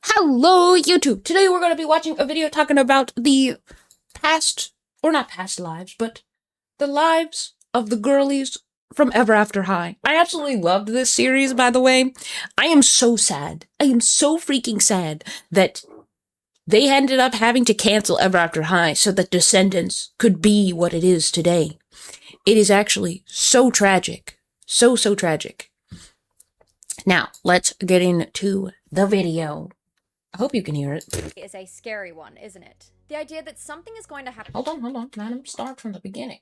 Hello, YouTube. Today we're going to be watching a video talking about the past, or not past lives, but the lives of the girlies from Ever After High. I absolutely loved this series, by the way. I am so sad. I am so freaking sad that they ended up having to cancel Ever After High so that Descendants could be what it is today. It is actually so tragic. So tragic. Now, let's get into the video. I hope you can hear it. Is a scary one, isn't it? The idea that something is going to happen. Hold on, madam. Start from the beginning.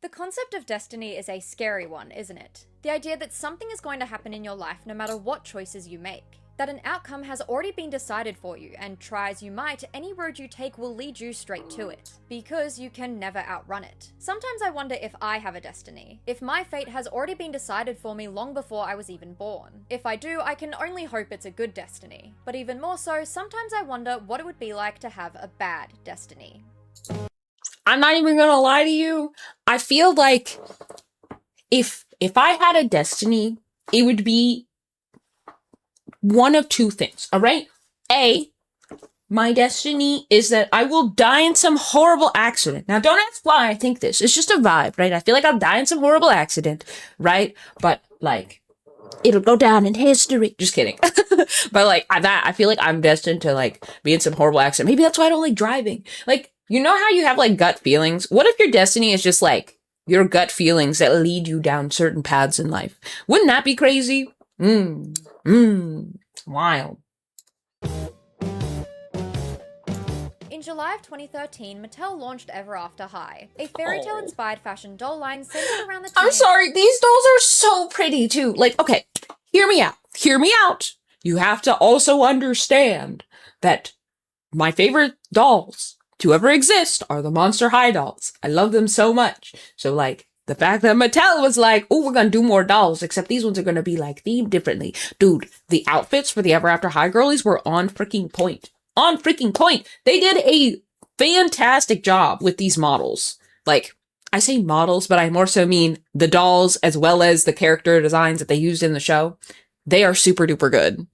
The concept of destiny is a scary one, isn't it? The idea that something is going to happen in your life no matter what choices you make. That an outcome has already been decided for you, and try as you might, any road you take will lead you straight to it. Because you can never outrun it. Sometimes I wonder if I have a destiny. If my fate has already been decided for me long before I was even born. If I do, I can only hope it's a good destiny. But even more so, sometimes I wonder what it would be like to have a bad destiny. I'm not even gonna lie to you. I feel like if I had a destiny, it would be one of two things, all right? A, my destiny is that I will die in some horrible accident. Now, don't ask why I think this. It's just a vibe, right? I feel like I'll die in some horrible accident, right? But, like, it'll go down in history. Just kidding. But, like, I feel like I'm destined to, like, be in some horrible accident. Maybe that's why I don't like driving. Like, you know how you have, like, gut feelings? What if your destiny is just, like, your gut feelings that lead you down certain paths in life? Wouldn't that be crazy? Wild. In July of 2013, Mattel launched Ever After High, a fairy tale inspired fashion doll line centered around the I'm sorry, these dolls are so pretty too. Like, okay, hear me out. Hear me out. You have to also understand that my favorite dolls to ever exist are the Monster High dolls. I love them so much. So, like, the fact that Mattel was like, oh, we're gonna do more dolls, except these ones are gonna be, like, themed differently. Dude, the outfits for the Ever After High girlies were on freaking point. On freaking point. They did a fantastic job with these models. Like, I say models, but I more so mean the dolls as well as the character designs that they used in the show. They are super duper good.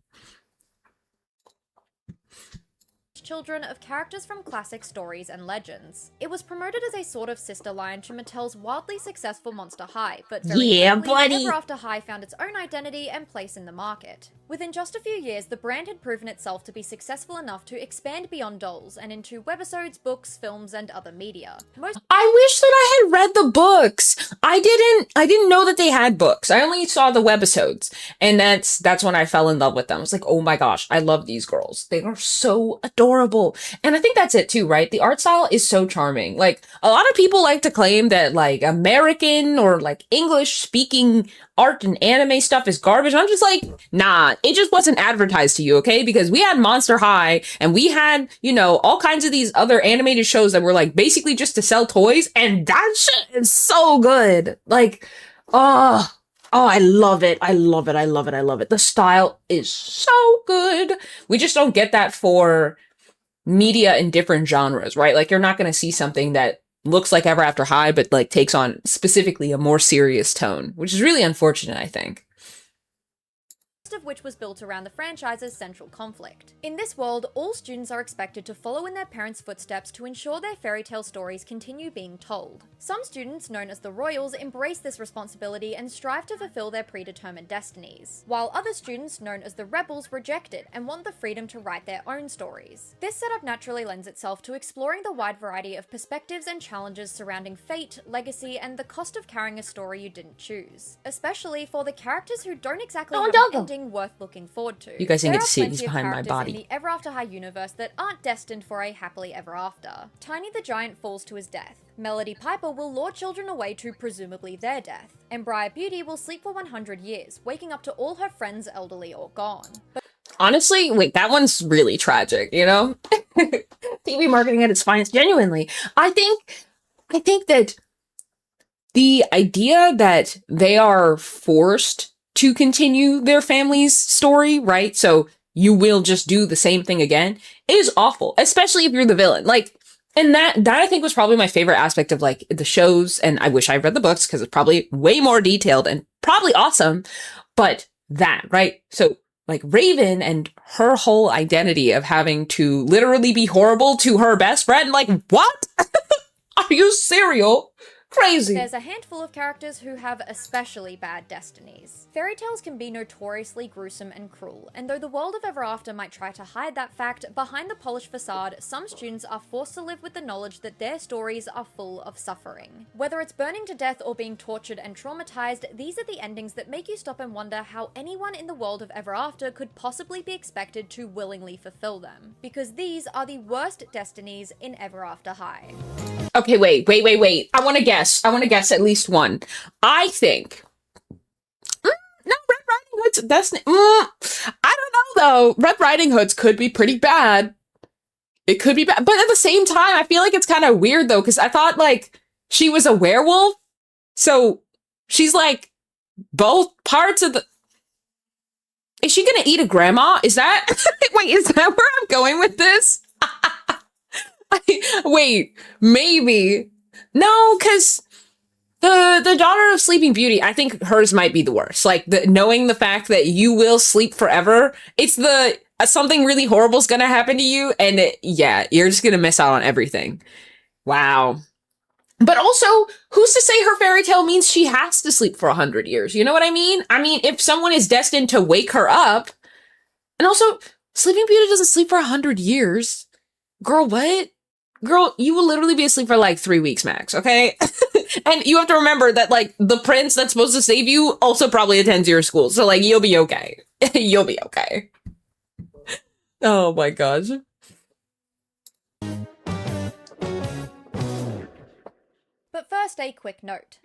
Children of characters from classic stories and legends. It was promoted as a sort of sister line to Mattel's wildly successful Monster High, but very quickly, Ever After High found its own identity and place in the market. Within just a few years, the brand had proven itself to be successful enough to expand beyond dolls and into webisodes, books, films, and other media. I wish that I had read the books. I didn't know that they had books. I only saw the webisodes, and that's when I fell in love with them. I was like, oh my gosh, I love these girls. They are so adorable. And I think that's it too, right? The art style is so charming. Like, a lot of people like to claim that, like, American or, like, English speaking art and anime stuff is garbage. I'm just like, nah, it just wasn't advertised to you, okay? Because we had Monster High and we had, you know, all kinds of these other animated shows that were, like, basically just to sell toys, and that shit is so good. Like, oh, I love it. I love it. The style is so good. We just don't get that for media in different genres, right? Like, you're not going to see something that looks like Ever After High, but, like, takes on specifically a more serious tone, which is really unfortunate, I think. Of which was built around the franchise's central conflict. In this world, all students are expected to follow in their parents' footsteps to ensure their fairy tale stories continue being told. Some students, known as the Royals, embrace this responsibility and strive to fulfill their predetermined destinies, while other students, known as the Rebels, reject it and want the freedom to write their own stories. This setup naturally lends itself to exploring the wide variety of perspectives and challenges surrounding fate, legacy, and the cost of carrying a story you didn't choose, especially for the characters who don't exactly have an ending worth looking forward to. You guys didn't get to see these behind my body. In the Ever After High universe that aren't destined for a happily ever after. Tiny the Giant falls to his death. Melody Piper will lure children away to presumably their death. And Briar Beauty will sleep for 100 years, waking up to all her friends elderly or gone. But honestly, wait, that one's really tragic, you know? TV marketing at its finest, genuinely. I think that the idea that they are forced to continue their family's story, right? So you will just do the same thing again, is awful, especially if you're the villain. Like, and that I think was probably my favorite aspect of, like, the shows, and I wish I read the books because it's probably way more detailed and probably awesome, but that, right? So like Raven and her whole identity of having to literally be horrible to her best friend. Like, what? Are you serial? Crazy. There's a handful of characters who have especially bad destinies. Fairy tales can be notoriously gruesome and cruel, and though the world of Ever After might try to hide that fact, behind the polished facade, some students are forced to live with the knowledge that their stories are full of suffering. Whether it's burning to death or being tortured and traumatized, these are the endings that make you stop and wonder how anyone in the world of Ever After could possibly be expected to willingly fulfill them. Because these are the worst destinies in Ever After High. Okay, wait. I want to guess at least one. I think. No, Red Riding Hood's destiny. I don't know, though. Red Riding Hood's could be pretty bad. It could be bad. But at the same time, I feel like it's kind of weird, though, because I thought, like, she was a werewolf. So she's, like, both parts of the... Is she gonna eat a grandma? Is that... Wait, is that where I'm going with this? Wait, maybe. No, because the daughter of Sleeping Beauty, I think hers might be the worst. Like, knowing the fact that you will sleep forever, it's something really horrible is gonna happen to you, and you're just gonna miss out on everything. Wow. But also, who's to say her fairy tale means she has to sleep for 100 years? You know what I mean? I mean, if someone is destined to wake her up, and also, Sleeping Beauty doesn't sleep for 100 years. Girl, what? Girl, you will literally be asleep for like 3 weeks max, okay? And you have to remember that, like, the prince that's supposed to save you also probably attends your school. So, like, you'll be okay. You'll be okay. Oh my gosh. But first, a quick note.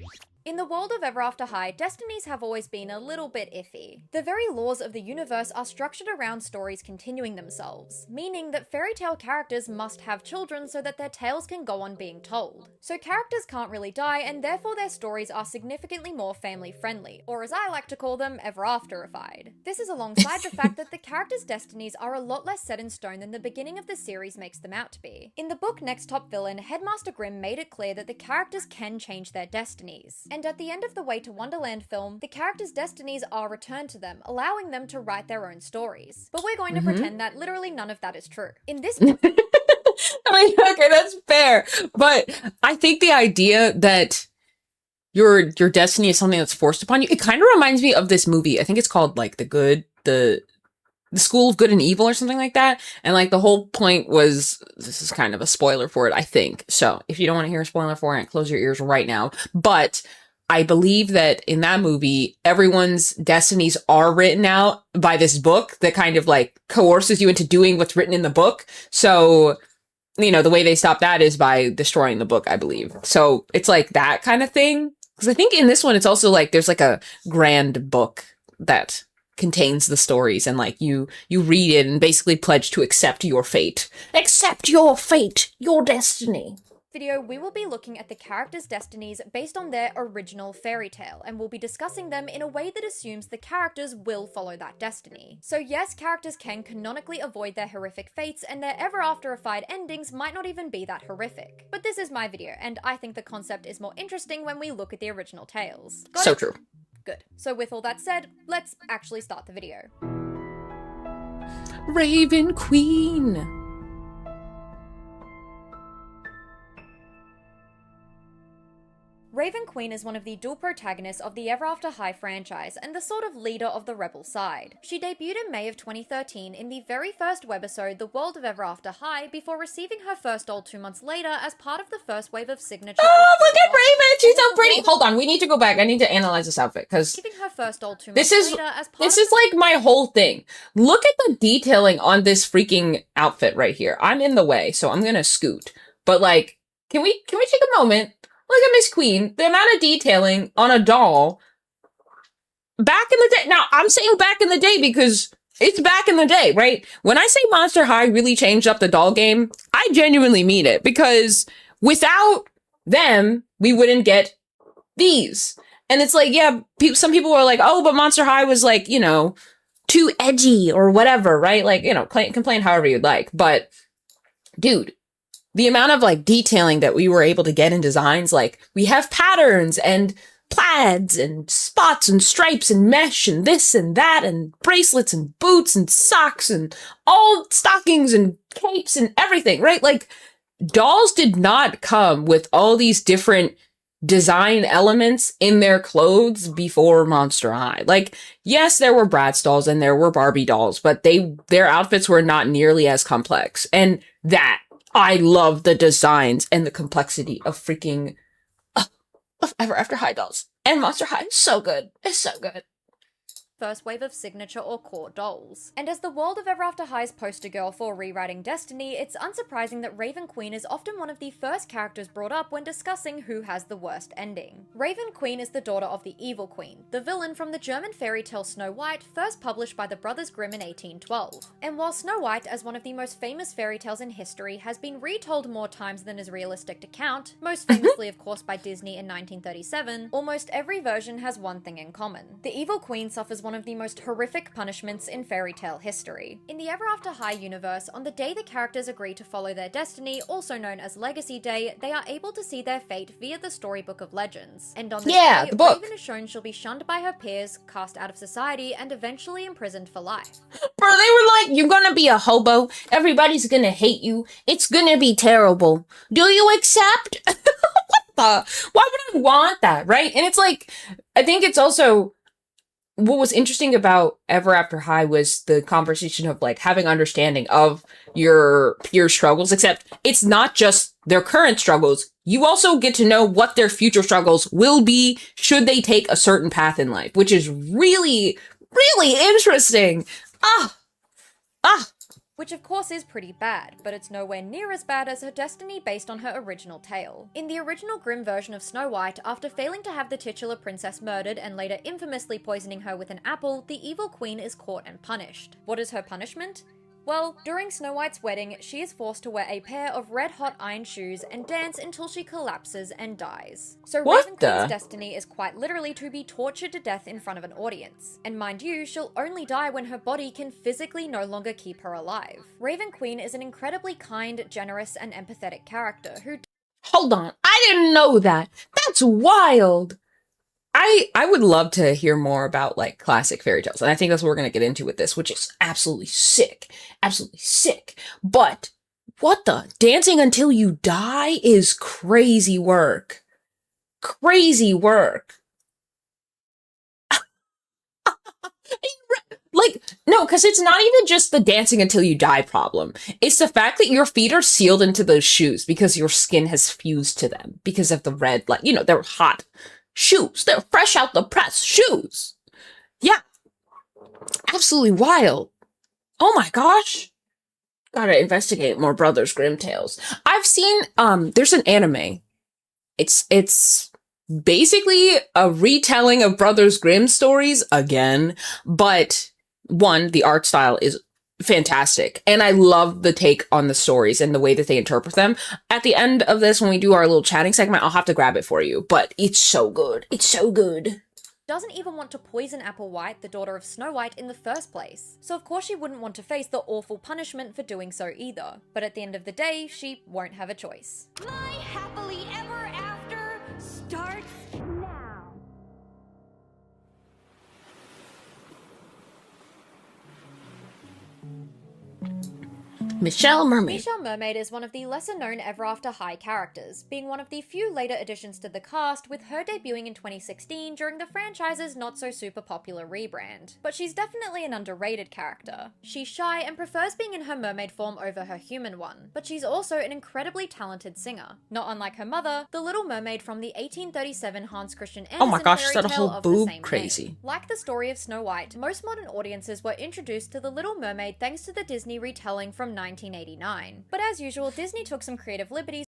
In the world of Ever After High, destinies have always been a little bit iffy. The very laws of the universe are structured around stories continuing themselves, meaning that fairy tale characters must have children so that their tales can go on being told. So characters can't really die, and therefore their stories are significantly more family-friendly, or as I like to call them, Ever Afterified. This is alongside the fact that the characters' destinies are a lot less set in stone than the beginning of the series makes them out to be. In the book Next Top Villain, Headmaster Grimm made it clear that the characters can change their destinies. And at the end of the Way to Wonderland film, the characters' destinies are returned to them, allowing them to write their own stories. But we're going to pretend that literally none of that is true. In this I mean, okay, that's fair. But I think the idea that your destiny is something that's forced upon you, it kind of reminds me of this movie. I think it's called like the School of Good and Evil or something like that. And like the whole point was, this is kind of a spoiler for it, I think. So if you don't want to hear a spoiler for it, close your ears right now. But I believe that in that movie, everyone's destinies are written out by this book that kind of like coerces you into doing what's written in the book. So, you know, the way they stop that is by destroying the book, I believe. So it's like that kind of thing. Because I think in this one, it's also like there's like a grand book that contains the stories, and like you read it and basically pledge to accept your fate. Accept your fate, your destiny. Video, we will be looking at the characters' destinies based on their original fairy tale, and we'll be discussing them in a way that assumes the characters will follow that destiny. So yes, characters can canonically avoid their horrific fates, and their ever afterified endings might not even be that horrific. But this is my video, and I think the concept is more interesting when we look at the original tales. Got So it? true. Good. So with all that said, let's actually start the video. Raven Queen. Raven Queen is one of the dual protagonists of the Ever After High franchise and the sort of leader of the rebel side. She debuted in May of 2013 in the very first webisode The World of Ever After High before receiving her first doll 2 months later as part of the first wave of signature. Oh, look at Raven! She's so pretty! Hold on, we need to go back. I need to analyze this outfit, because Giving her first doll 2 months later as part this is like my whole thing. Look at the detailing on this freaking outfit right here. I'm in the way, so I'm gonna scoot. But like, can we take a moment? Look at Miss Queen. The amount of detailing on a doll. Back in the day. Now, I'm saying back in the day because it's back in the day, right? When I say Monster High really changed up the doll game, I genuinely mean it. Because without them, we wouldn't get these. And it's like, yeah, some people were like, oh, but Monster High was like, you know, too edgy or whatever, right? Like, you know, complain however you'd like. But, dude, the amount of like detailing that we were able to get in designs, like we have patterns and plaids and spots and stripes and mesh and this and that and bracelets and boots and socks and all stockings and capes and everything, right? Like, dolls did not come with all these different design elements in their clothes before Monster High. Like, yes, there were Bratz dolls and there were Barbie dolls, but their outfits were not nearly as complex. And that, I love the designs and the complexity of freaking of Ever After High dolls. And Monster High is so good. It's so good. First wave of signature or core dolls. And as the world of Ever After High's poster girl for rewriting Destiny, it's unsurprising that Raven Queen is often one of the first characters brought up when discussing who has the worst ending. Raven Queen is the daughter of the Evil Queen, the villain from the German fairy tale Snow White, first published by the Brothers Grimm in 1812. And while Snow White, as one of the most famous fairy tales in history, has been retold more times than is realistic to count, most famously of course by Disney in 1937, almost every version has one thing in common. The Evil Queen suffers one of the most horrific punishments in fairy tale history. In the Ever After High universe, on the day the characters agree to follow their destiny, also known as Legacy Day, they are able to see their fate via the Storybook of Legends. And on this day, the book. Raven is shown she'll be shunned by her peers, cast out of society, and eventually imprisoned for life. Bro, they were like, you're gonna be a hobo. Everybody's gonna hate you. It's gonna be terrible. Do you accept? Why would I want that, right? And it's like, I think it's also what was interesting about Ever After High was the conversation of like having understanding of your peer struggles, except it's not just their current struggles. You also get to know what their future struggles will be should they take a certain path in life, which is really, really interesting. Which of course is pretty bad, but it's nowhere near as bad as her destiny based on her original tale. In the original Grimm version of Snow White, after failing to have the titular princess murdered and later infamously poisoning her with an apple, the evil queen is caught and punished. What is her punishment? Well, during Snow White's wedding, she is forced to wear a pair of red-hot iron shoes and dance until she collapses and dies. So Raven Queen's destiny is quite literally to be tortured to death in front of an audience. And mind you, she'll only die when her body can physically no longer keep her alive. Raven Queen is an incredibly kind, generous, and empathetic character who— Hold on, I didn't know that. That's wild. I would love to hear more about like classic fairy tales, and I think that's what we're gonna get into with this, which is absolutely sick, absolutely sick. But what the dancing until you die is crazy work, crazy work. Like, no, because it's not even just the dancing until you die problem. It's the fact that your feet are sealed into those shoes because your skin has fused to them because of the red, like, you know, they're hot shoes. They're fresh out the press shoes. Yeah. Absolutely wild. Oh my gosh. Gotta investigate more Brothers Grimm tales. I've seen, there's an anime. It's basically a retelling of Brothers Grimm stories again, but one, the art style is fantastic. And I love the take on the stories and the way that they interpret them. At the end of this, when we do our little chatting segment, I'll have to grab it for you. But it's so good. It's so good. Doesn't even want to poison Apple White, the daughter of Snow White, in the first place. So of course she wouldn't want to face the awful punishment for doing so either. But at the end of the day, she won't have a choice. My happily ever after starts now. Michelle Mermaid. Michelle Mermaid is one of the lesser-known Ever After High characters, being one of the few later additions to the cast, with her debuting in 2016 during the franchise's not-so-super-popular rebrand. But she's definitely an underrated character. She's shy and prefers being in her mermaid form over her human one, but she's also an incredibly talented singer. Not unlike her mother, the Little Mermaid from the 1837 Hans Christian Andersen Oh my gosh, fairy that tale whole of the boob same crazy. name. Like the story of Snow White, most modern audiences were introduced to the Little Mermaid thanks to the Disney retelling from 1989. But as usual, Disney took some creative liberties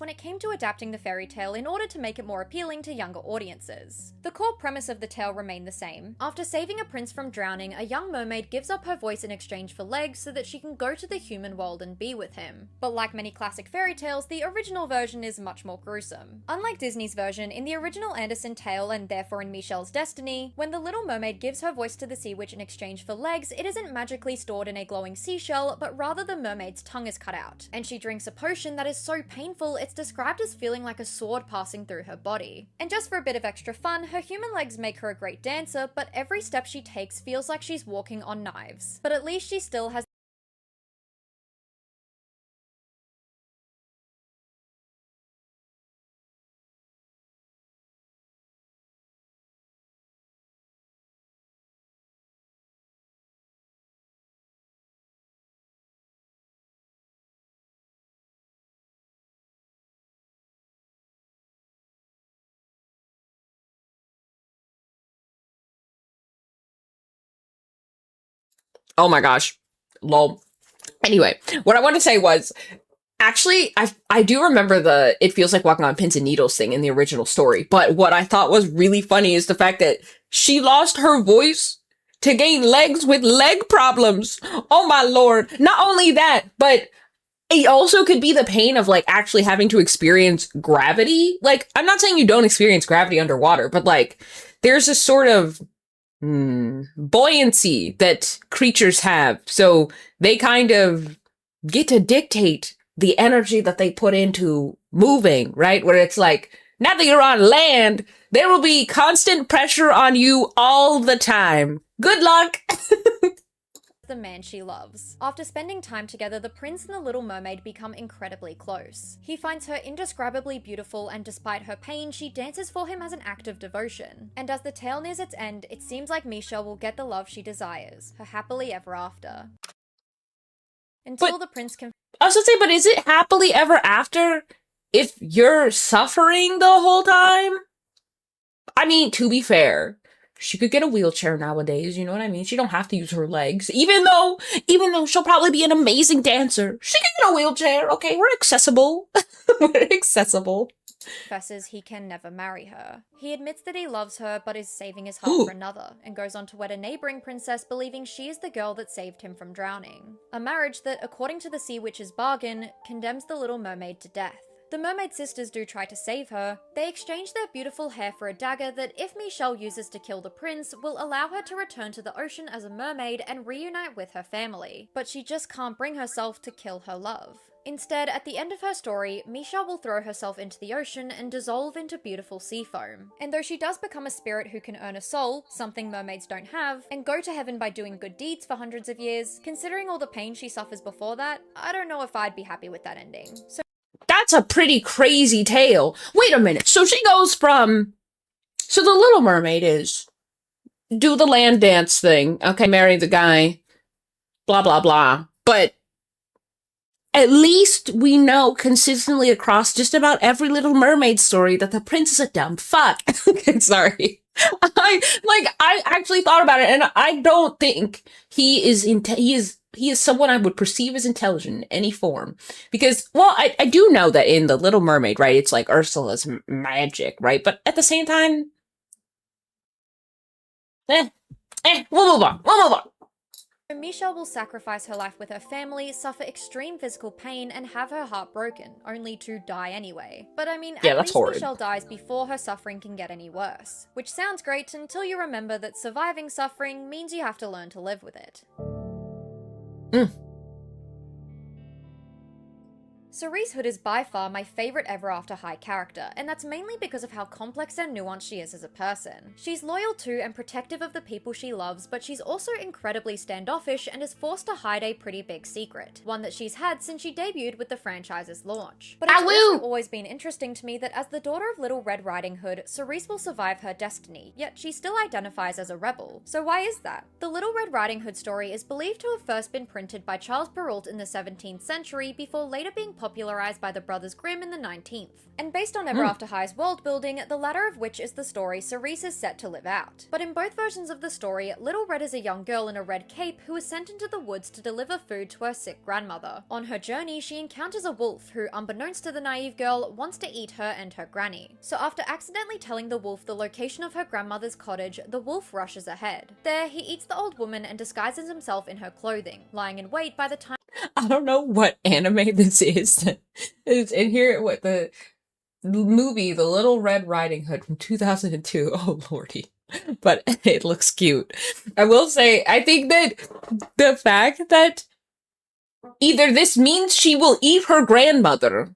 when it came to adapting the fairy tale in order to make it more appealing to younger audiences. The core premise of the tale remained the same. After saving a prince from drowning, a young mermaid gives up her voice in exchange for legs so that she can go to the human world and be with him. But like many classic fairy tales, the original version is much more gruesome. Unlike Disney's version, in the original Andersen tale, and therefore in Michelle's Destiny, when the little mermaid gives her voice to the sea witch in exchange for legs, it isn't magically stored in a glowing seashell, but rather the mermaid's tongue is cut out, and she drinks a potion that is so painful it's described as feeling like a sword passing through her body. And just for a bit of extra fun, her human legs make her a great dancer, but every step she takes feels like she's walking on knives. But at least she still has Oh my gosh. Lol. Anyway, what I want to say was, actually, I do remember the "it feels like walking on pins and needles" thing in the original story, but what I thought was really funny is the fact that she lost her voice to gain legs with leg problems. Oh my lord. Not only that, but it also could be the pain of like actually having to experience gravity. Like, I'm not saying you don't experience gravity underwater, but like there's a sort of buoyancy that creatures have. So they kind of get to dictate the energy that they put into moving, right? Where it's like, now that you're on land, there will be constant pressure on you all the time. Good luck. the man she loves. After spending time together, the prince and the little mermaid become incredibly close. He finds her indescribably beautiful, and despite her pain, she dances for him as an act of devotion. And as the tale nears its end, it seems like Michelle will get the love she desires, her happily ever after. Until the prince can— I was gonna say, but is it happily ever after if you're suffering the whole time? I mean, to be fair, she could get a wheelchair nowadays, you know what I mean? She don't have to use her legs, even though she'll probably be an amazing dancer. She can get a wheelchair, okay? We're accessible. We're accessible. Confesses he can never marry her. He admits that he loves her, but is saving his heart for another, and goes on to wed a neighboring princess, believing she is the girl that saved him from drowning. A marriage that, according to the sea witch's bargain, condemns the little mermaid to death. The mermaid sisters do try to save her. They exchange their beautiful hair for a dagger that, if Michelle uses to kill the prince, will allow her to return to the ocean as a mermaid and reunite with her family. But she just can't bring herself to kill her love. Instead, at the end of her story, Michelle will throw herself into the ocean and dissolve into beautiful sea foam. And though she does become a spirit who can earn a soul, something mermaids don't have, and go to heaven by doing good deeds for hundreds of years, considering all the pain she suffers before that, I don't know if I'd be happy with that ending. So that's a pretty crazy tale. Wait a minute. So she goes from... So the Little Mermaid is... do the land dance thing. Okay, marry the guy. Blah, blah, blah. But at least we know consistently across just about every Little Mermaid story that the prince is a dumb fuck. Okay, sorry. I actually thought about it, and I don't think he is someone I would perceive as intelligent in any form. Because, well, I do know that in The Little Mermaid, right, it's like Ursula's magic, right? But at the same time, we'll move on. Michelle will sacrifice her life with her family, suffer extreme physical pain, and have her heart broken, only to die anyway. But I mean, at least horrid. Michelle dies before her suffering can get any worse. Which sounds great until you remember that surviving suffering means you have to learn to live with it. Cerise Hood is by far my favourite ever after high character, and that's mainly because of how complex and nuanced she is as a person. She's loyal to and protective of the people she loves, but she's also incredibly standoffish and is forced to hide a pretty big secret, one that she's had since she debuted with the franchise's launch. But it's also always been interesting to me that as the daughter of Little Red Riding Hood, Cerise will survive her destiny, yet she still identifies as a rebel. So why is that? The Little Red Riding Hood story is believed to have first been printed by Charles Perrault in the 17th century before later being popularized by the Brothers Grimm in the 19th. And based on Ever After High's world building, the latter of which is the story Cerise is set to live out. But in both versions of the story, Little Red is a young girl in a red cape who is sent into the woods to deliver food to her sick grandmother. On her journey, she encounters a wolf who, unbeknownst to the naive girl, wants to eat her and her granny. So after accidentally telling the wolf the location of her grandmother's cottage, the wolf rushes ahead. There, he eats the old woman and disguises himself in her clothing, lying in wait by the time— I don't know what anime this is. It's in here, what the movie, The Little Red Riding Hood from 2002. Oh, lordy. But it looks cute. I will say, I think that the fact that either this means she will eat her grandmother,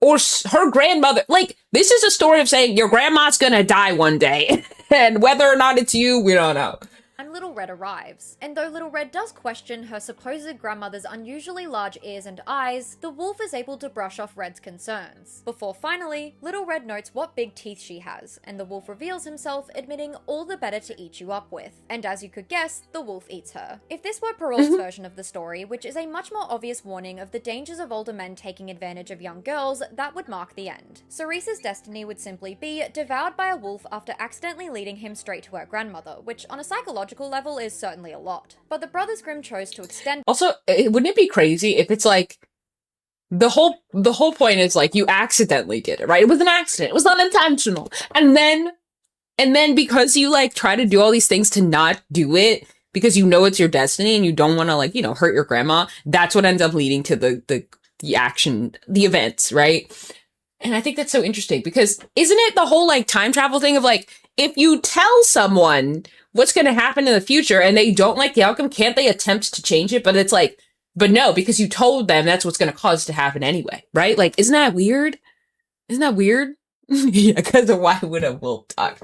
or her grandmother, like, this is a story of saying your grandma's gonna die one day. And whether or not it's you, we don't know. Little Red arrives. And though Little Red does question her supposed grandmother's unusually large ears and eyes, the wolf is able to brush off Red's concerns. Before finally, Little Red notes what big teeth she has, and the wolf reveals himself, admitting all the better to eat you up with. And as you could guess, the wolf eats her. If this were Perrault's version of the story, which is a much more obvious warning of the dangers of older men taking advantage of young girls, that would mark the end. Cerise's destiny would simply be devoured by a wolf after accidentally leading him straight to her grandmother, which on a psychological level is certainly a lot. But the Brothers Grimm chose to extend— Also, wouldn't it be crazy if it's like the whole point is like you accidentally did it, right? It was an accident. It was not intentional. And then because you like try to do all these things to not do it because you know it's your destiny and you don't want to like, you know, hurt your grandma, that's what ends up leading to the action, the events, right? And I think that's so interesting because isn't it the whole like time travel thing of like, if you tell someone what's going to happen in the future and they don't like the outcome, can't they attempt to change it? But it's like, but no, because you told them that's what's going to cause it to happen anyway, right? Like, isn't that weird? Isn't that weird? Yeah, because why would a wolf talk?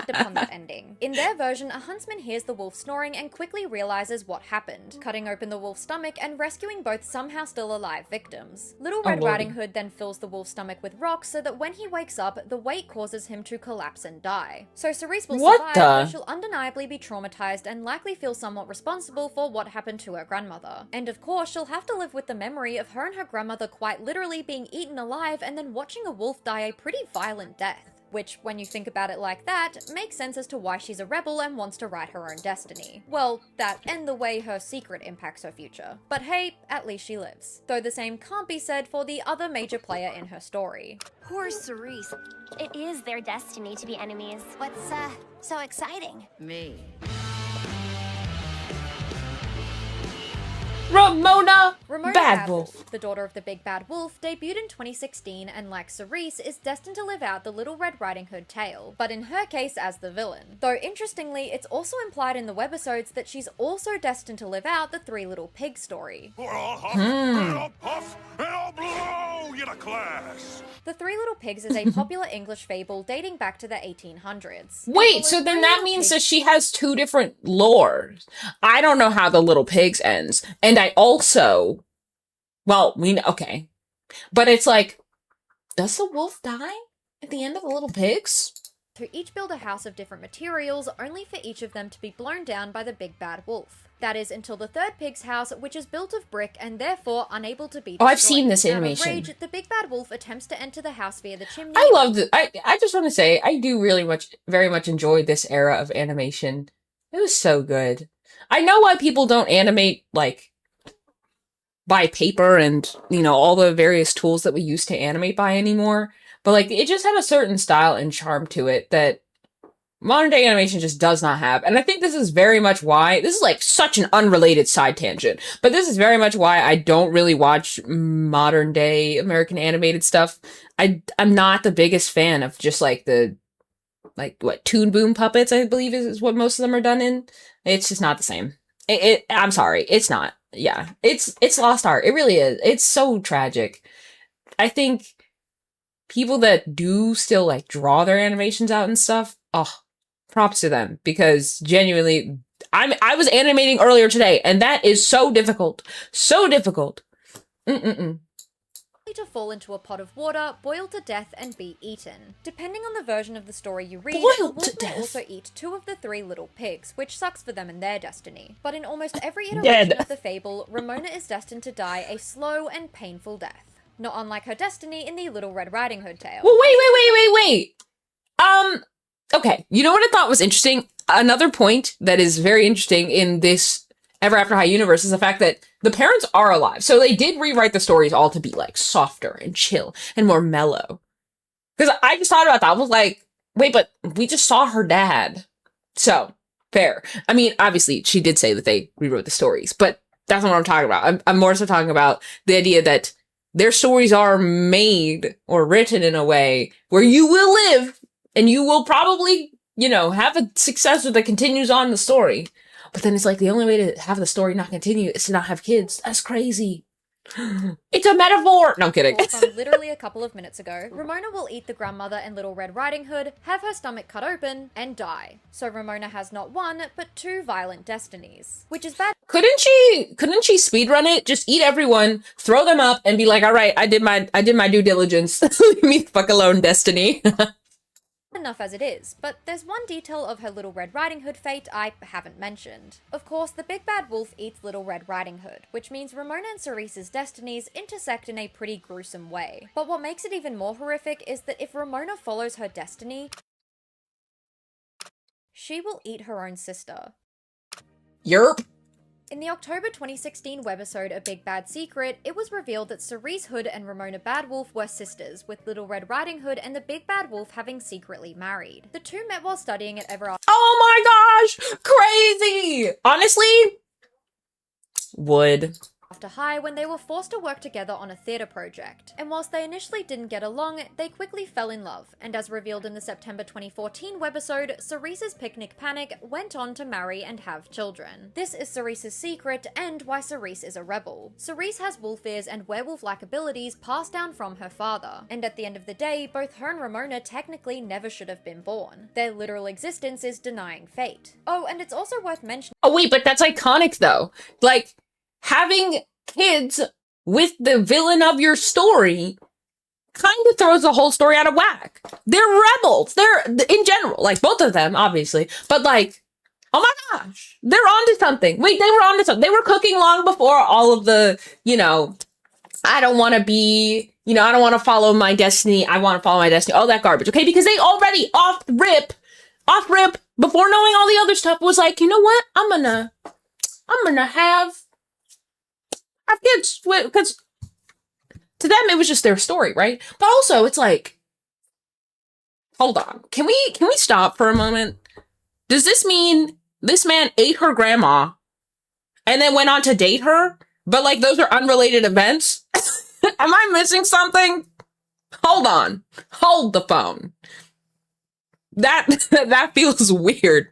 upon that ending. In their version, a huntsman hears the wolf snoring and quickly realizes what happened, cutting open the wolf's stomach and rescuing both somehow still alive victims. Little Red Riding Hood then fills the wolf's stomach with rocks so that when he wakes up, the weight causes him to collapse and die. So Cerise will survive, but she'll undeniably be traumatized and likely feel somewhat responsible for what happened to her grandmother. And of course, she'll have to live with the memory of her and her grandmother quite literally being eaten alive and then watching a wolf die a pretty violent death. Which, when you think about it like that, makes sense as to why she's a rebel and wants to write her own destiny. Well, that and the way her secret impacts her future. But hey, at least she lives. Though the same can't be said for the other major player in her story. Poor Cerise. It is their destiny to be enemies. What's, so exciting? Me. Ramona Bad Wolf. The daughter of the Big Bad Wolf, debuted in 2016 and like Cerise, is destined to live out the Little Red Riding Hood tale, but in her case as the villain. Though interestingly, it's also implied in the webisodes that she's also destined to live out the Three Little Pigs story. I'll huff, and I'll puff, and I'll blow you to class. The Three Little Pigs is a popular English fable dating back to the 1800s. Wait, so then that means that she has two different lores. I don't know how the Little Pigs ends. And I also, well, we know, okay. But it's like, does the wolf die at the end of the Little Pigs? To each build a house of different materials, only for each of them to be blown down by the Big Bad Wolf. That is until the third pig's house, which is built of brick and therefore unable to be destroyed. Oh, I've seen this animation. Out of rage, the Big Bad Wolf attempts to enter the house via the chimney. I loved it. I just want to say, I do very much enjoy this era of animation. It was so good. I know why people don't animate, like, by paper and, you know, all the various tools that we used to animate by anymore. But, like, it just had a certain style and charm to it that modern day animation just does not have. And I think this is very much why, this is like such an unrelated side tangent, but this is very much why I don't really watch modern day American animated stuff. I'm not the biggest fan of just like the, like what, Toon Boom puppets, I believe is what most of them are done in. It's just not the same. I'm sorry. It's not. Yeah. It's lost art. It really is. It's so tragic. I think people that do still like draw their animations out and stuff, oh, props to them, because genuinely, I was animating earlier today, and that is so difficult. So difficult. To fall into a pot of water, boil to death, and be eaten. Depending on the version of the story you read, the wolf will also eat two of the three little pigs, which sucks for them and their destiny. But in almost every iteration of the fable, Ramona is destined to die a slow and painful death. not unlike her destiny in the Little Red Riding Hood tale. Well, wait. Okay. You know what I thought was interesting? Another point that is very interesting in this Ever After High universe is the fact that the parents are alive. So they did rewrite the stories all to be like softer and chill and more mellow. Because I just thought about that. I was like, wait, but we just saw her dad. So, fair. I mean, obviously, she did say that they rewrote the stories, but that's not what I'm talking about. I'm more so talking about the idea that their stories are made or written in a way where you will live and you will probably, you know, have a successor that continues on the story. But then it's like the only way to have the story not continue is to not have kids. That's crazy. It's a metaphor! No, I'm kidding. From literally a couple of minutes ago, Ramona will eat the grandmother in Little Red Riding Hood, have her stomach cut open, and die. So Ramona has not one, but two violent destinies. Which is bad. Couldn't she speedrun it? Just eat everyone, throw them up, and be like, all right, I did my due diligence. Leave me the fuck alone, Destiny. Enough as it is, but there's one detail of her Little Red Riding Hood fate I haven't mentioned. Of course, the big bad wolf eats Little Red Riding Hood, which means Ramona and Cerise's destinies intersect in a pretty gruesome way. But what makes it even more horrific is that if Ramona follows her destiny, she will eat her own sister. Yerp. In the October 2016 webisode A Big Bad Secret, it was revealed that Cerise Hood and Ramona Badwolf were sisters, with Little Red Riding Hood and the Big Bad Wolf having secretly married. The two met while studying at Ever After. Oh my gosh! Crazy! Honestly, would. After High when they were forced to work together on a theatre project. And whilst they initially didn't get along, they quickly fell in love, and as revealed in the September 2014 webisode, Cerise's picnic panic went on to marry and have children. This is Cerise's secret and why Cerise is a rebel. Cerise has wolf ears and werewolf-like abilities passed down from her father, and at the end of the day, both her and Ramona technically never should have been born. Their literal existence is denying fate. Oh, and it's also worth mentioning— Oh wait, but that's iconic though. Like, having kids with the villain of your story kind of throws the whole story out of whack. They're rebels. They're, in general, like both of them, obviously, but like, oh my gosh, they're onto something. Wait, they were onto something. They were cooking long before all of the, you know, I don't want to be, you know, I don't want to follow my destiny. I want to follow my destiny. All that garbage. Okay. Because they already off rip, before knowing all the other stuff was like, you know what? I'm gonna have kids, because to them it was just their story, right? But also it's like, hold on, can we stop for a moment? Does this mean this man ate her grandma and then went on to date her, but like those are unrelated events? Am I missing something? Hold on, hold the phone. That feels weird.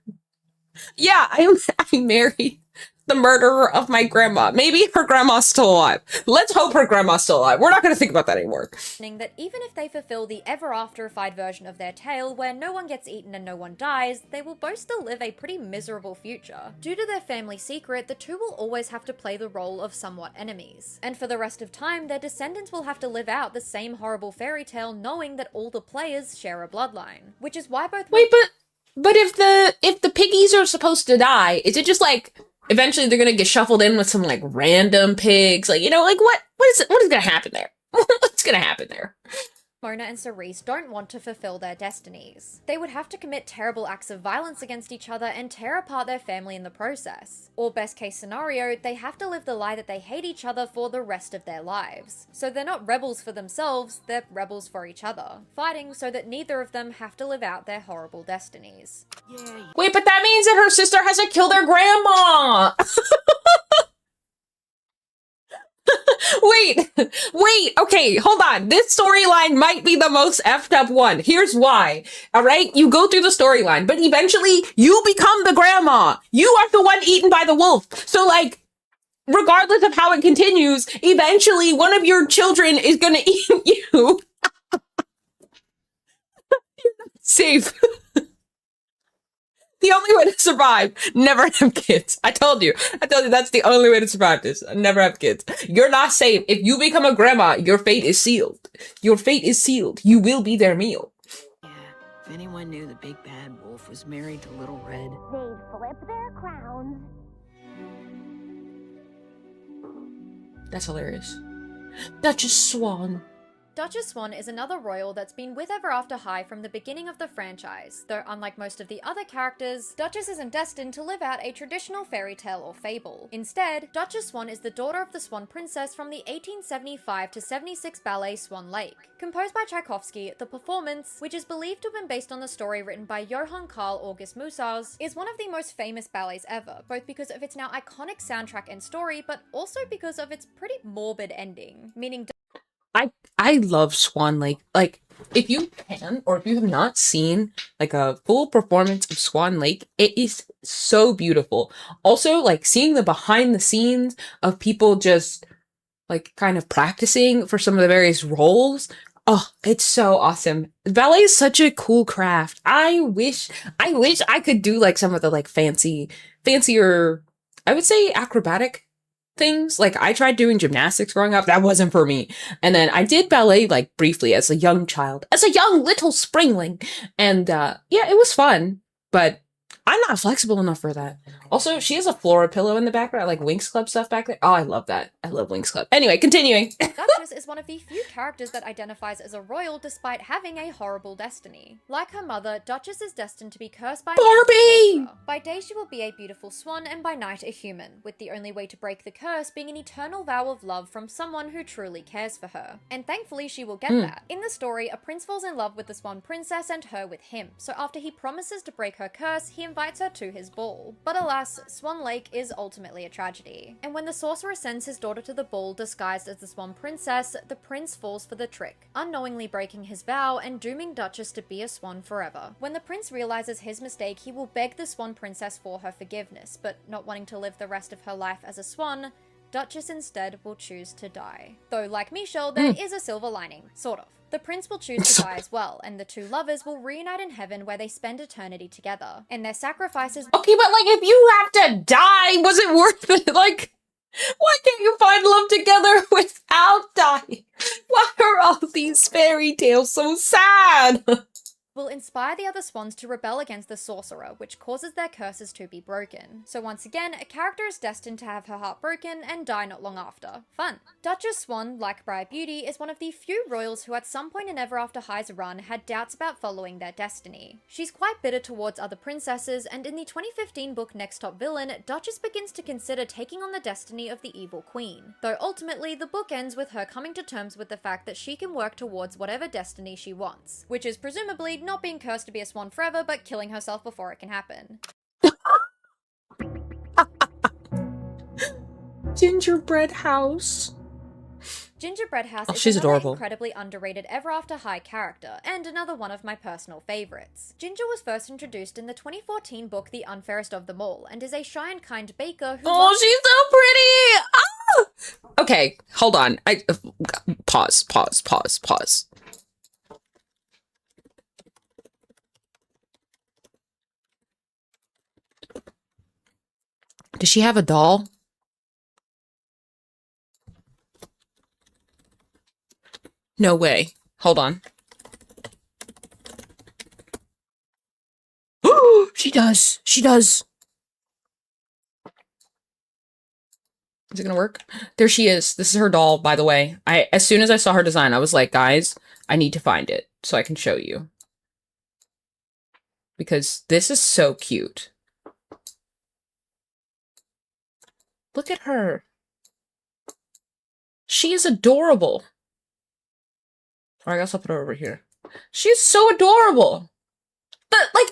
Yeah, I married the murderer of my grandma. Maybe her grandma's still alive. Let's hope her grandma's still alive. We're not going to think about that anymore. That even if they fulfill the ever afterified version of their tale where no one gets eaten and no one dies, they will both still live a pretty miserable future. Due to their family secret, the two will always have to play the role of somewhat enemies. And for the rest of time, their descendants will have to live out the same horrible fairy tale knowing that all the players share a bloodline. Which is why both— Wait, but if the piggies are supposed to die, is it just like eventually they're gonna get shuffled in with some like random pigs? Like, you know, like what is gonna happen there? What's gonna happen there? Mona and Cerise don't want to fulfill their destinies. They would have to commit terrible acts of violence against each other and tear apart their family in the process. Or best case scenario, they have to live the lie that they hate each other for the rest of their lives. So they're not rebels for themselves, they're rebels for each other, fighting so that neither of them have to live out their horrible destinies. Wait, but that means that her sister has to kill their grandma! Wait, okay, hold on. This storyline might be the most effed up one. Here's why. Alright? You go through the storyline, but eventually you become the grandma. You are the one eaten by the wolf. So like, regardless of how it continues, eventually one of your children is gonna eat you. You're not safe. The only way to survive, never have kids. I told you that's the only way to survive this. Never have kids. You're not safe. If you become a grandma, your fate is sealed. Your fate is sealed. You will be their meal. Yeah, if anyone knew the big bad wolf was married to Little Red. They'd flip their crowns. That's hilarious. Duchess Swan. Duchess Swan is another royal that's been with Ever After High from the beginning of the franchise, though unlike most of the other characters, Duchess isn't destined to live out a traditional fairy tale or fable. Instead, Duchess Swan is the daughter of the Swan Princess from the 1875-76 ballet Swan Lake. Composed by Tchaikovsky, the performance, which is believed to have been based on the story written by Johann Carl August Musars, is one of the most famous ballets ever, both because of its now iconic soundtrack and story, but also because of its pretty morbid ending, meaning I love Swan Lake. Like, if you can, or if you have not seen like a full performance of Swan Lake, it is so beautiful. Also, like seeing the behind the scenes of people just like kind of practicing for some of the various roles. Oh, it's so awesome. Ballet is such a cool craft. I wish I could do like some of the like fancier, I would say acrobatic things. Like I tried doing gymnastics growing up. That wasn't for me. And then I did ballet like briefly as a young child, as a young little springling. And yeah, it was fun, but I'm not flexible enough for that. Also, she has a Flora pillow in the background, like Winx Club stuff back there. Oh, I love that. I love Winx Club. Anyway, continuing. Duchess is one of the few characters that identifies as a royal despite having a horrible destiny. Like her mother, Duchess is destined to be cursed by Barbie! By day she will be a beautiful swan and by night a human, with the only way to break the curse being an eternal vow of love from someone who truly cares for her. And thankfully she will get that. In the story, a prince falls in love with the Swan Princess and her with him, so after he promises to break her curse, he invites her to his ball. But alas, Swan Lake is ultimately a tragedy. And when the sorcerer sends his daughter to the ball disguised as the Swan Princess, the prince falls for the trick, unknowingly breaking his vow and dooming Duchess to be a swan forever. When the prince realizes his mistake, he will beg the Swan Princess for her forgiveness, but not wanting to live the rest of her life as a swan, Duchess instead will choose to die. Though, like Michelle, there is a silver lining, sort of. The prince will choose to die as well, and the two lovers will reunite in heaven where they spend eternity together. And their sacrifices— Okay, but like if you have to die, was it worth it? Like, why can't you find love together without dying? Why are all these fairy tales so sad? will inspire the other swans to rebel against the sorcerer, which causes their curses to be broken. So once again, a character is destined to have her heart broken and die not long after. Fun. Duchess Swan, like Briar Beauty, is one of the few royals who at some point in Ever After High's run had doubts about following their destiny. She's quite bitter towards other princesses, and in the 2015 book Next Top Villain, Duchess begins to consider taking on the destiny of the evil queen. Though ultimately, the book ends with her coming to terms with the fact that she can work towards whatever destiny she wants, which is presumably not being cursed to be a swan forever, but killing herself before it can happen. Gingerbread House. Gingerbread House is she's another adorable. incredibly underrated Ever After High character, and another one of my personal favourites. Ginger was first introduced in the 2014 book The Unfairest of Them All, and is a shy and kind baker who— Oh, she's so pretty! Ah! Okay, hold on. Pause. Does she have a doll? No way. Hold on. She does. She does. Is it gonna work? There she is. This is her doll, by the way. As soon as I saw her design, I was like, guys, I need to find it so I can show you. Because this is so cute. Look at her. She is adorable. Or I guess I'll put her over here. She's so adorable. But like,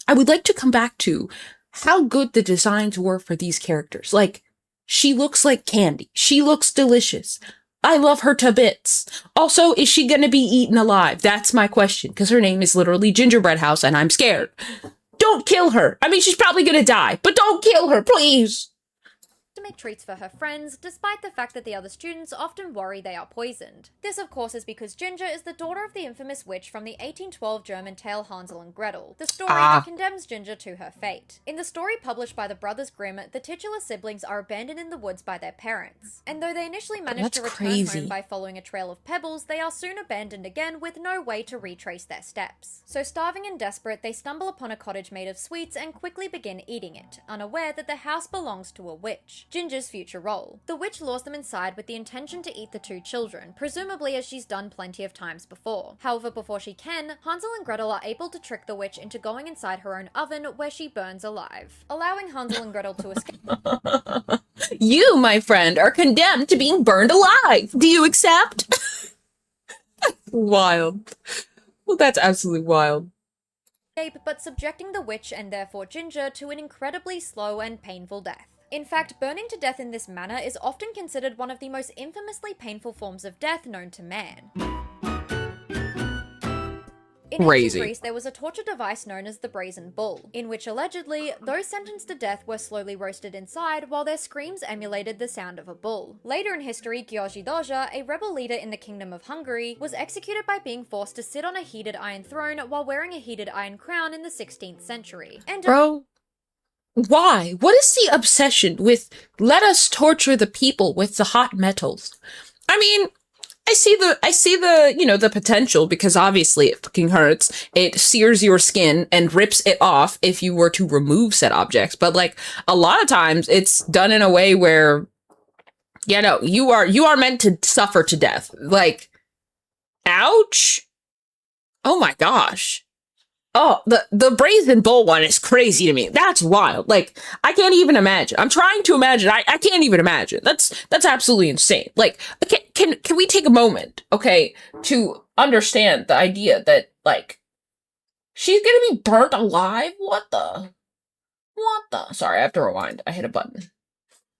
I would like to come back to how good the designs were for these characters. Like, she looks like candy. She looks delicious. I love her to bits. Also, is she gonna be eaten alive? That's my question, because her name is literally Gingerbread House, and I'm scared. Don't kill her. I mean, she's probably gonna die, but don't kill her, please. to make treats for her friends, despite the fact that the other students often worry they are poisoned. This, of course, is because Ginger is the daughter of the infamous witch from the 1812 German tale Hansel and Gretel, the story that condemns Ginger to her fate. In the story published by the Brothers Grimm, the titular siblings are abandoned in the woods by their parents, and though they initially manage to return home by following a trail of pebbles, they are soon abandoned again with no way to retrace their steps. So starving and desperate, they stumble upon a cottage made of sweets and quickly begin eating it, unaware that the house belongs to a witch. Ginger's future role. The witch lures them inside with the intention to eat the two children, presumably as she's done plenty of times before. However, before she can, Hansel and Gretel are able to trick the witch into going inside her own oven where she burns alive, allowing Hansel and Gretel to escape. You, my friend, are condemned to being burned alive. Do you accept? Wild. Well, that's absolutely wild. But subjecting the witch and therefore Ginger to an incredibly slow and painful death. In fact, burning to death in this manner is often considered one of the most infamously painful forms of death known to man. In ancient Greece, there was a torture device known as the brazen bull, in which allegedly, those sentenced to death were slowly roasted inside while their screams emulated the sound of a bull. Later in history, György Doja, a rebel leader in the Kingdom of Hungary, was executed by being forced to sit on a heated iron throne while wearing a heated iron crown in the 16th century. And bro, why? What is the obsession with let us torture the people with the hot metals? I mean, I see the, you know, the potential, because obviously it fucking hurts. It sears your skin and rips it off if you were to remove said objects. But like a lot of times it's done in a way where, you know, you are meant to suffer to death. Like, ouch. Oh my gosh. Oh, the brazen bull one is crazy to me. That's wild. Like, I can't even imagine. I'm trying to imagine. I can't even imagine. That's absolutely insane. Like, can we take a moment, okay, to understand the idea that, like, she's gonna be burnt alive? What the? Sorry, I have to rewind. I hit a button.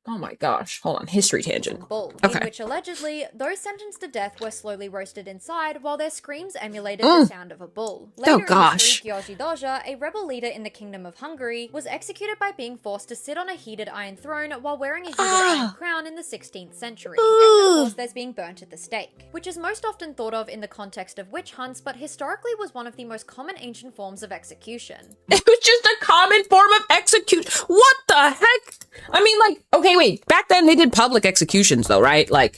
Oh my gosh. Hold on. History tangent. Bull, okay. In which allegedly, those sentenced to death were slowly roasted inside while their screams emulated the sound of a bull. Later in history, György Doja, a rebel leader in the Kingdom of Hungary, was executed by being forced to sit on a heated iron throne while wearing a heated iron crown in the 16th century. And of course, there's being burnt at the stake, which is most often thought of in the context of witch hunts, but historically was one of the most common ancient forms of execution. It was just a common form of execution. What the heck? I mean, like, okay, wait. Back then they did public executions though, right? Like,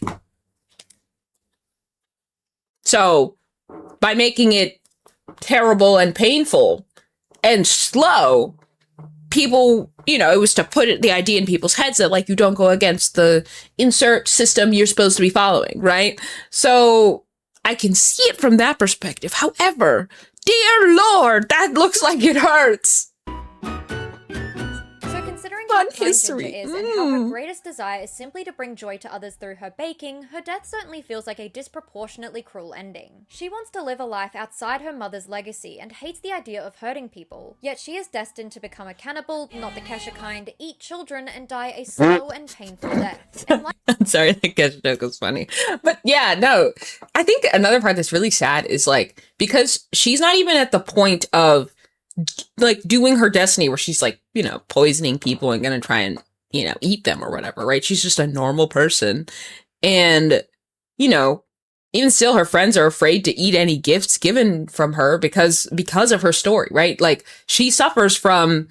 so by making it terrible and painful and slow, people, you know, it was to put the idea in people's heads that like you don't go against the insert system you're supposed to be following, right? So I can see it from that perspective. However, dear Lord, that looks like it hurts. Considering how kind Ginger is and how her greatest desire is simply to bring joy to others through her baking, her death certainly feels like a disproportionately cruel ending. She wants to live a life outside her mother's legacy and hates the idea of hurting people, yet she is destined to become a cannibal, not the Kesha kind, eat children, and die a slow and painful death. And I'm sorry, the Kesha joke was funny. But yeah, no, I think another part that's really sad is like, because she's not even at the point of like doing her destiny where she's like, you know, poisoning people and gonna try and, you know, eat them or whatever, right? She's just a normal person. And, you know, even still her friends are afraid to eat any gifts given from her because of her story, right? Like she suffers from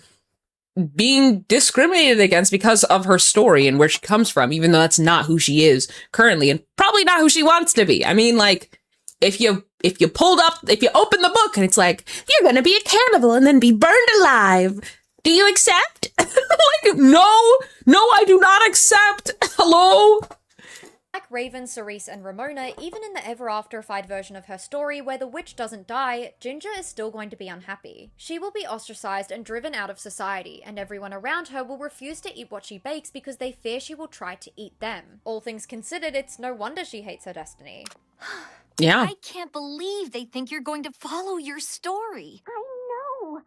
being discriminated against because of her story and where she comes from, even though that's not who she is currently and probably not who she wants to be. I mean, like, if you open the book and it's like, you're gonna be a cannibal and then be burned alive, do you accept? Like, no, I do not accept. Hello? Like Raven, Cerise, and Ramona, even in the ever-after-fied version of her story where the witch doesn't die, Ginger is still going to be unhappy. She will be ostracized and driven out of society, and everyone around her will refuse to eat what she bakes because they fear she will try to eat them. All things considered, it's no wonder she hates her destiny. Yeah. I can't believe they think you're going to follow your story. I know.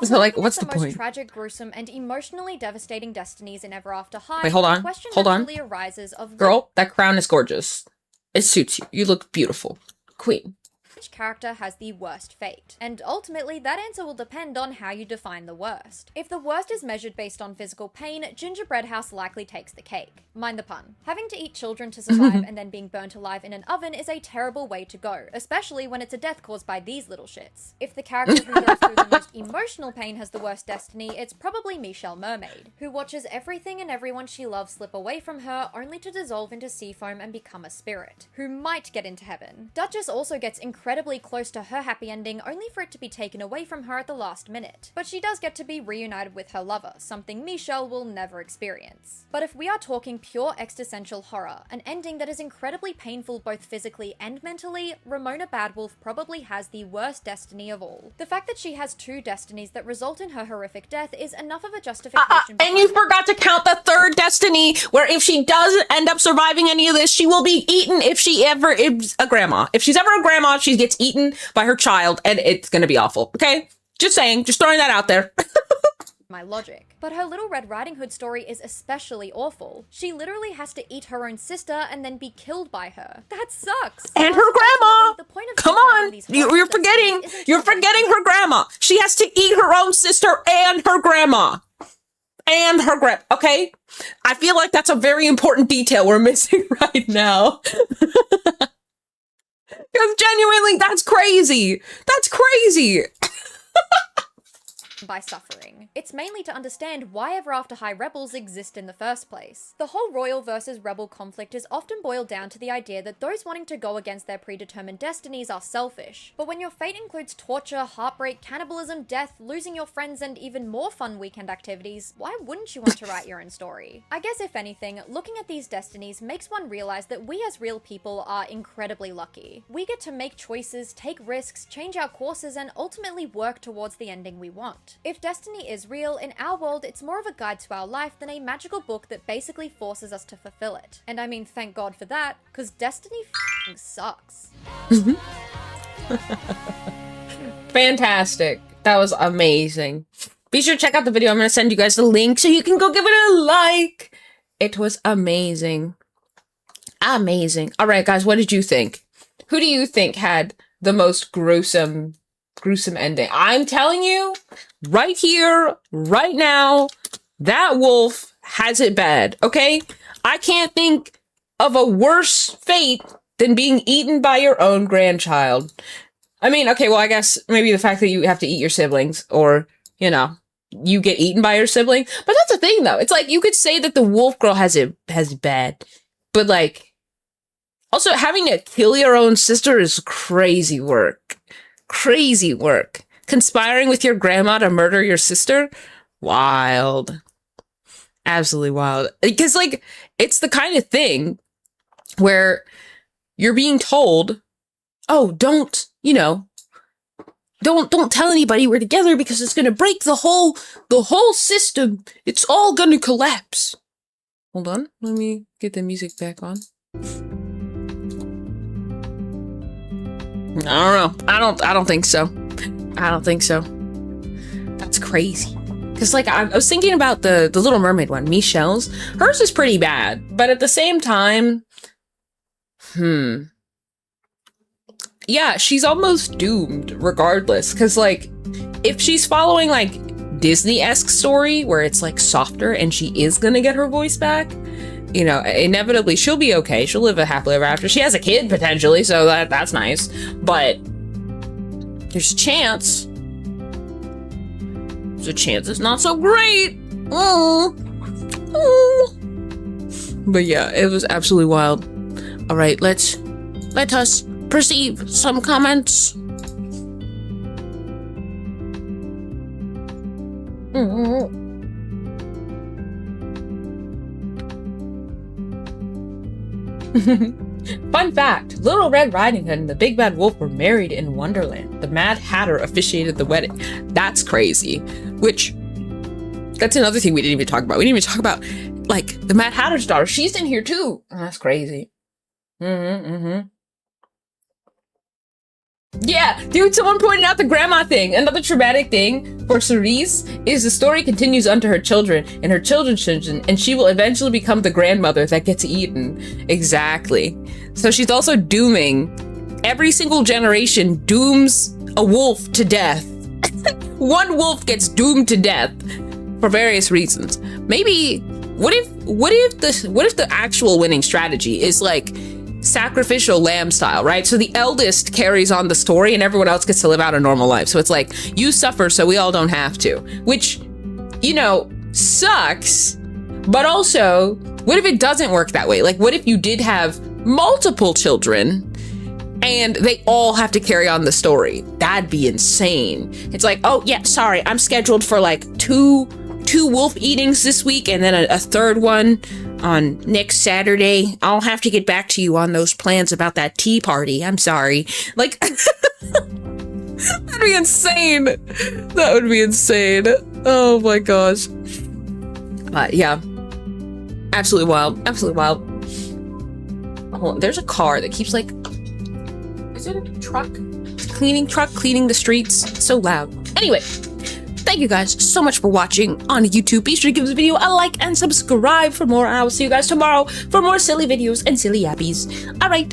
So, like, what's the the most point? tragic, gruesome, and emotionally devastating destinies in Ever After High, Wait, hold on. the question Hold on. naturally arises of Girl, that crown is gorgeous. It suits you. You look beautiful. Queen. which character has the worst fate. And ultimately, that answer will depend on how you define the worst. If the worst is measured based on physical pain, Gingerbread House likely takes the cake. Mind the pun. Having to eat children to survive and then being burnt alive in an oven is a terrible way to go, especially when it's a death caused by these little shits. If the character who goes through the most emotional pain has the worst destiny, it's probably Michelle Mermaid, who watches everything and everyone she loves slip away from her only to dissolve into sea foam and become a spirit, who might get into heaven. Duchess also gets incredibly incredibly close to her happy ending only for it to be taken away from her at the last minute. But she does get to be reunited with her lover, something Michelle will never experience. But if we are talking pure existential horror, an ending that is incredibly painful both physically and mentally, Ramona Badwolf probably has the worst destiny of all. The fact that she has two destinies that result in her horrific death is enough of a justification. And you forgot to count the third destiny, where if she doesn't end up surviving any of this, she will be eaten if she ever is a grandma. If she's ever a grandma, she gets eaten by her child, and it's gonna be awful. Okay? Just saying, just throwing that out there. My logic. But her Little Red Riding Hood story is especially awful. She literally has to eat her own sister and then be killed by her. That sucks. And her grandma. The point of Come on, you're forgetting her grandma. She has to eat her own sister and her grandma. And her okay? I feel like that's a very important detail we're missing right now. Because genuinely, that's crazy. That's crazy. by suffering. It's mainly to understand why Ever After High rebels exist in the first place. The whole royal versus rebel conflict is often boiled down to the idea that those wanting to go against their predetermined destinies are selfish. But when your fate includes torture, heartbreak, cannibalism, death, losing your friends, and even more fun weekend activities, why wouldn't you want to write your own story? I guess if anything, looking at these destinies makes one realize that we as real people are incredibly lucky. We get to make choices, take risks, change our courses, and ultimately work towards the ending we want. If destiny is real, in our world it's more of a guide to our life than a magical book that basically forces us to fulfill it. And I mean, thank God for that, because destiny f***ing sucks. Fantastic. That was amazing. Be sure to check out the video. I'm going to send you guys the link so you can go give it a like. It was amazing. Amazing. All right, guys, what did you think? Who do you think had the most gruesome ending? I'm telling you, right here, right now, that wolf has it bad, okay? I can't think of a worse fate than being eaten by your own grandchild. I mean, okay, well, I guess maybe the fact that you have to eat your siblings, or, you know, you get eaten by your sibling. But that's the thing, though. It's like, you could say that the wolf girl has it bad, but, like, also having to kill your own sister is crazy work. Crazy work. Conspiring with your grandma to murder your sister? Wild. Absolutely wild. Because, like, it's the kind of thing where you're being told, oh, don't, you know, don't tell anybody we're together because it's gonna break the whole system. It's all gonna collapse. Hold on, let me get the music back on. I don't know. I don't think so. I don't think so. That's crazy. Because, like, I was thinking about the Little Mermaid one, Michelle's. Hers is pretty bad, but at the same time, yeah, she's almost doomed regardless. Because, like, if she's following, like, Disney-esque story where it's, like, softer and she is gonna get her voice back, you know, inevitably she'll be okay. She'll live a happily ever after. She has a kid potentially, so that's nice. But there's a chance. There's a chance it's not so great. Oh. But yeah, it was absolutely wild. All right, let us perceive some comments. Fun fact, Little Red Riding Hood and the Big Bad Wolf were married in Wonderland. The Mad Hatter officiated the wedding. That's crazy. Which, that's another thing we didn't even talk about. We didn't even talk about, like, the Mad Hatter's daughter. She's in here too. Oh, that's crazy. Yeah, dude, someone pointed out the grandma thing. Another traumatic thing for Cerise is the story continues unto her children and her children's children, and she will eventually become the grandmother that gets eaten. Exactly. So she's also dooming, every single generation dooms a wolf to death. One wolf gets doomed to death for various reasons. Maybe, what if the actual winning strategy is like sacrificial lamb style, right? So the eldest carries on the story and everyone else gets to live out a normal life. So it's like, you suffer so we all don't have to, which, you know, sucks. But also, what if it doesn't work that way? Like, what if you did have multiple children and they all have to carry on the story. That'd be insane. It's like, oh yeah, sorry, I'm scheduled for like two wolf eatings this week, and then a third one on next Saturday. I'll have to get back to you on those plans about that tea party. I'm sorry. Like, that'd be insane. That would be insane. Oh my gosh. But yeah, absolutely wild. Absolutely wild. Hold on, there's a car that keeps like, is it a truck? Cleaning truck, cleaning the streets. So loud. Anyway, thank you guys so much for watching on YouTube. Be sure to give this video a like and subscribe for more. And I will see you guys tomorrow for more silly videos and silly yappies. Alright,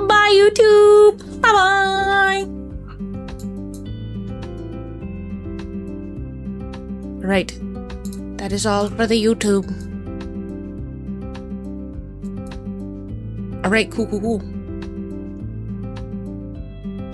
bye YouTube. Bye bye. Alright, that is all for the YouTube. Alright, cool.